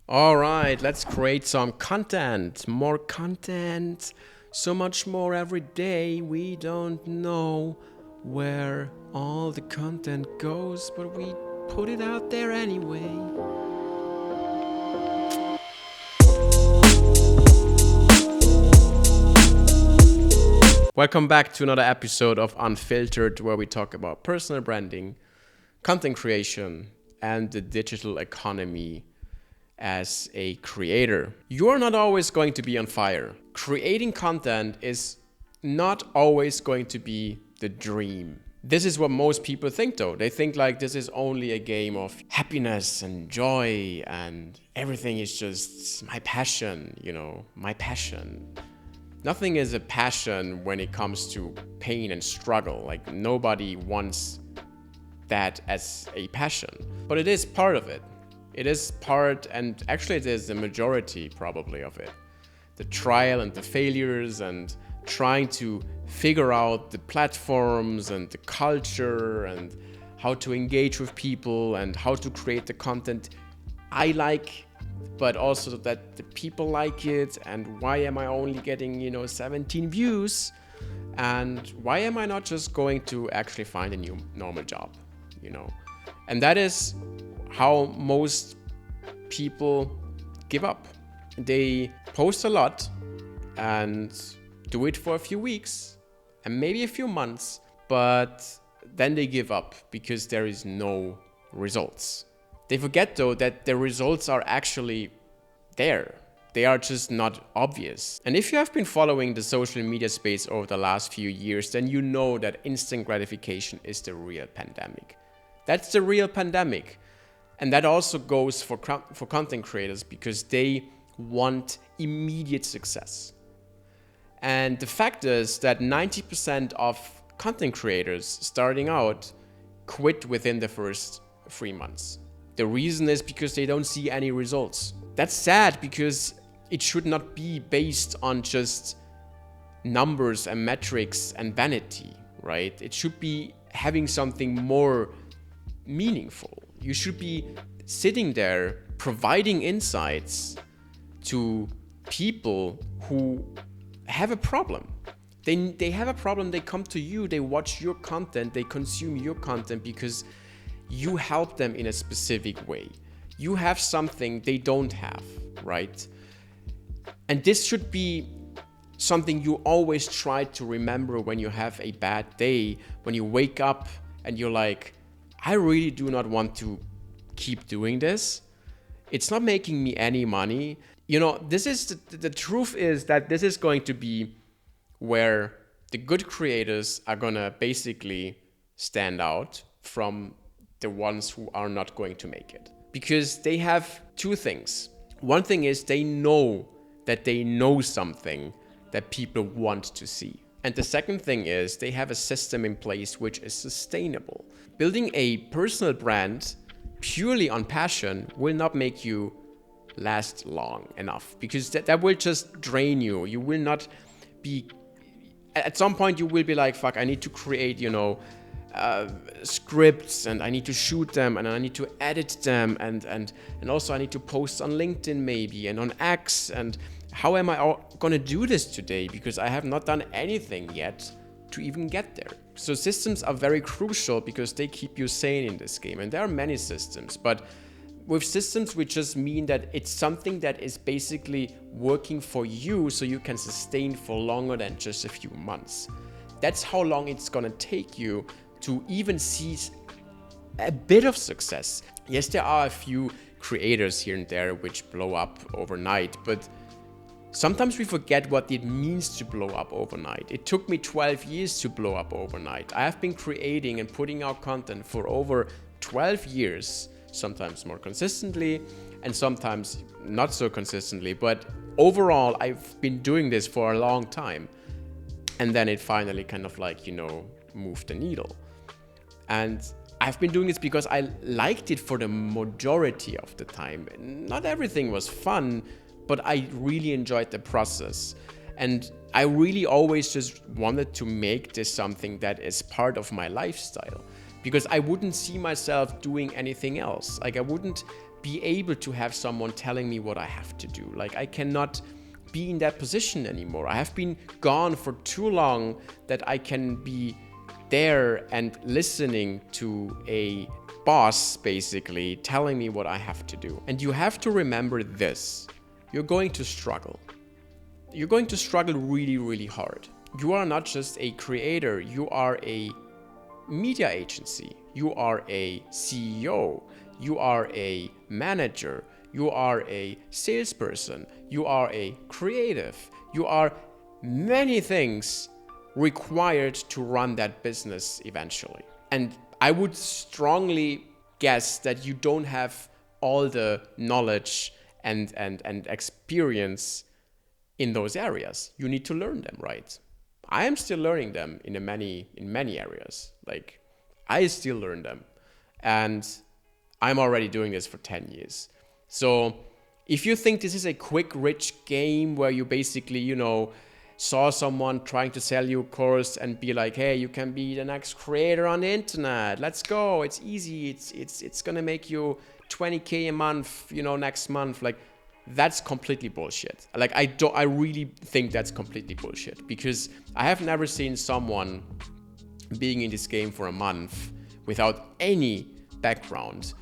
All right, let's create some content. More content. So much more every day. We don't know where all the content goes, but we put it out there anyway. Welcome back to another episode of Unfiltered, where we talk about personal branding, content creation, and the digital economy as a creator. You're not always going to be on fire. Creating content is not always going to be the dream. This is what most people think though. They think like this is only a game of happiness and joy and everything is just my passion, my passion. Nothing is a passion when it comes to pain and struggle. Like nobody wants that as a passion, but it is part of it. It is part, and actually it is the majority probably of it. The trial and the failures and trying to figure out the platforms and the culture and how to engage with people and how to create the content I like, but also that the people like it, and why am I only getting 17 views, and why am I not just going to actually find a new normal job, and that is how most people give up. They post a lot and do it for a few weeks and maybe a few months, but then they give up because there is no results. They forget though that the results are actually there. They are just not obvious. And if you have been following the social media space over the last few years, then you know that instant gratification is the real pandemic. That's the real pandemic. And that also goes for content creators because they want immediate success. And the fact is that 90% of content creators starting out quit within the first 3 months. The reason is because they don't see any results. That's sad because it should not be based on just numbers and metrics and vanity, right? It should be having something more meaningful. You should be sitting there providing insights to people who have a problem. They have a problem, they come to you, they watch your content, they consume your content because you help them in a specific way. You have something they don't have, right? And this should be something you always try to remember when you have a bad day, when you wake up and you're like, I really do not want to keep doing this. It's not making me any money. This is the truth is that this is going to be where the good creators are gonna basically stand out from the ones who are not going to make it. Because they have two things. One thing is they know that they know something that people want to see. And the second thing is they have a system in place which is sustainable. Building a personal brand purely on passion will not make you last long enough because that will just drain you. You will not be, at some point you will be like, fuck, I need to create, scripts and I need to shoot them and I need to edit them and also I need to post on LinkedIn maybe and on X, and how am I gonna do this today because I have not done anything yet to even get there. So systems are very crucial because they keep you sane in this game, and there are many systems, but with systems we just mean that it's something that is basically working for you so you can sustain for longer than just a few months. That's how long it's gonna take you to even see a bit of success. Yes, there are a few creators here and there which blow up overnight, but sometimes we forget what it means to blow up overnight. It took me 12 years to blow up overnight. I have been creating and putting out content for over 12 years, sometimes more consistently and sometimes not so consistently, but overall I've been doing this for a long time. And then it finally kind of moved the needle. And I've been doing this because I liked it for the majority of the time. Not everything was fun, but I really enjoyed the process. And I really always just wanted to make this something that is part of my lifestyle, because I wouldn't see myself doing anything else. Like I wouldn't be able to have someone telling me what I have to do. Like, I cannot be in that position anymore. I have been gone for too long that I can be there and listening to a boss basically telling me what I have to do. And you have to remember this. You're going to struggle. You're going to struggle really, really hard. You are not just a creator, you are a media agency, you are a CEO, you are a manager, you are a salesperson, you are a creative, you are many things required to run that business eventually. And I would strongly guess that you don't have all the knowledge and experience in those areas. You need to learn them, right? I am still learning them in many areas. Like, I still learn them. And I'm already doing this for 10 years. So if you think this is a quick, rich game where you basically, saw someone trying to sell you a course and be like, hey, you can be the next creator on the internet. Let's go. It's easy. It's going to make you 20K a month, next month. Like, that's completely bullshit. Like, I really think that's completely bullshit, because I have never seen someone being in this game for a month without any background,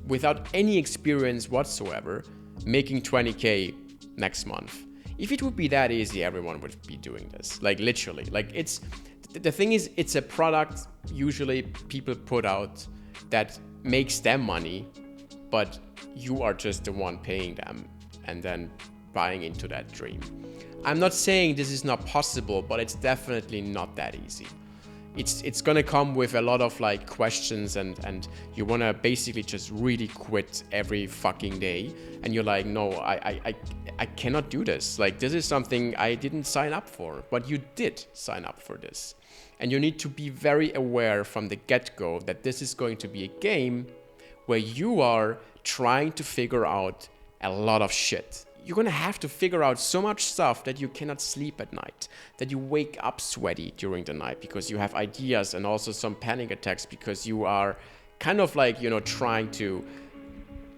without any experience whatsoever, making 20K next month. If it would be that easy, everyone would be doing this. Like, literally. Like, the thing is, it's a product usually people put out that makes them money, but you are just the one paying them and then buying into that dream. I'm not saying this is not possible, but it's definitely not that easy. It's gonna come with a lot of like questions, and you wanna basically just really quit every fucking day, and you're like, no, I cannot do this. Like, this is something I didn't sign up for, but you did sign up for this. And you need to be very aware from the get-go that this is going to be a game where you are trying to figure out a lot of shit. You're gonna have to figure out so much stuff that you cannot sleep at night, that you wake up sweaty during the night because you have ideas, and also some panic attacks because you are kind of like, trying to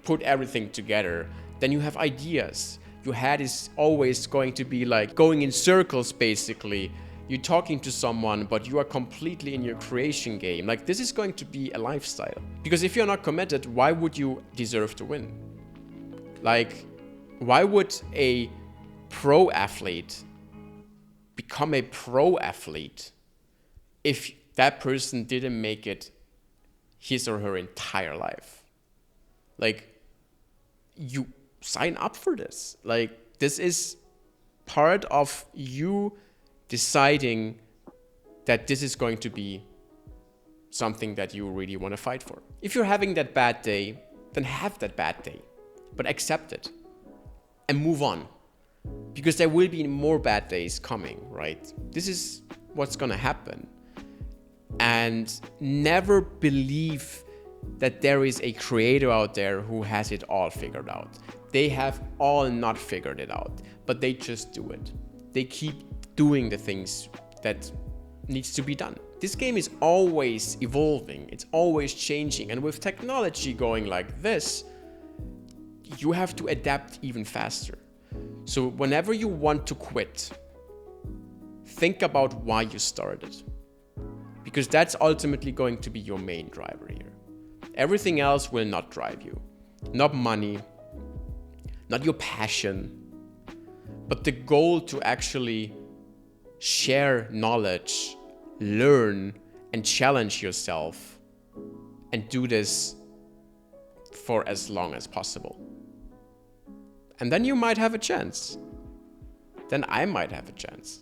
put everything together. Then you have ideas. Your head is always going to be like going in circles, basically. You're talking to someone, but you are completely in your creation game. Like, this is going to be a lifestyle. Because if you're not committed, why would you deserve to win? Like, why would a pro athlete become a pro athlete if that person didn't make it his or her entire life? Like, you sign up for this. Like, this is part of you deciding that this is going to be something that you really want to fight for. If you're having that bad day, then have that bad day, but accept it and move on, because there will be more bad days coming, right? This is what's gonna happen. And never believe that there is a creator out there who has it all figured out. They have all not figured it out, but they just do it. They keep doing the things that needs to be done. This game is always evolving, it's always changing, and with technology going like this, you have to adapt even faster. So whenever you want to quit, think about why you started, because that's ultimately going to be your main driver here. Everything else will not drive you. Not money, not your passion, but the goal to actually share knowledge, learn, and challenge yourself, and do this for as long as possible. And then you might have a chance. Then I might have a chance.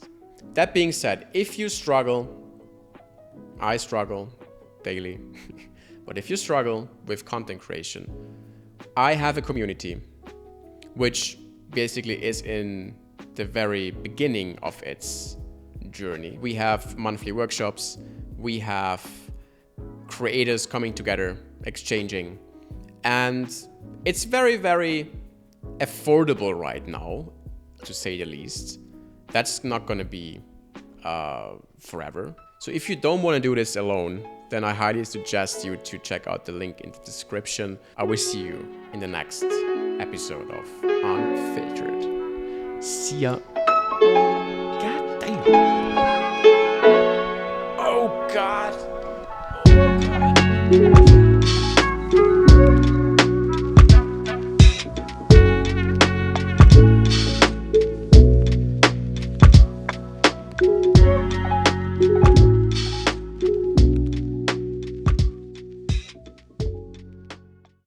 That being said, if you struggle, I struggle daily, but if you struggle with content creation, I have a community which basically is in the very beginning of its journey. We have monthly workshops, we have creators coming together, exchanging, and it's very, very affordable right now, to say the least. That's not going to be forever. So if you don't want to do this alone, then I highly suggest you to check out the link in the description. I will see you in the next episode of Unfiltered. See ya. God damn.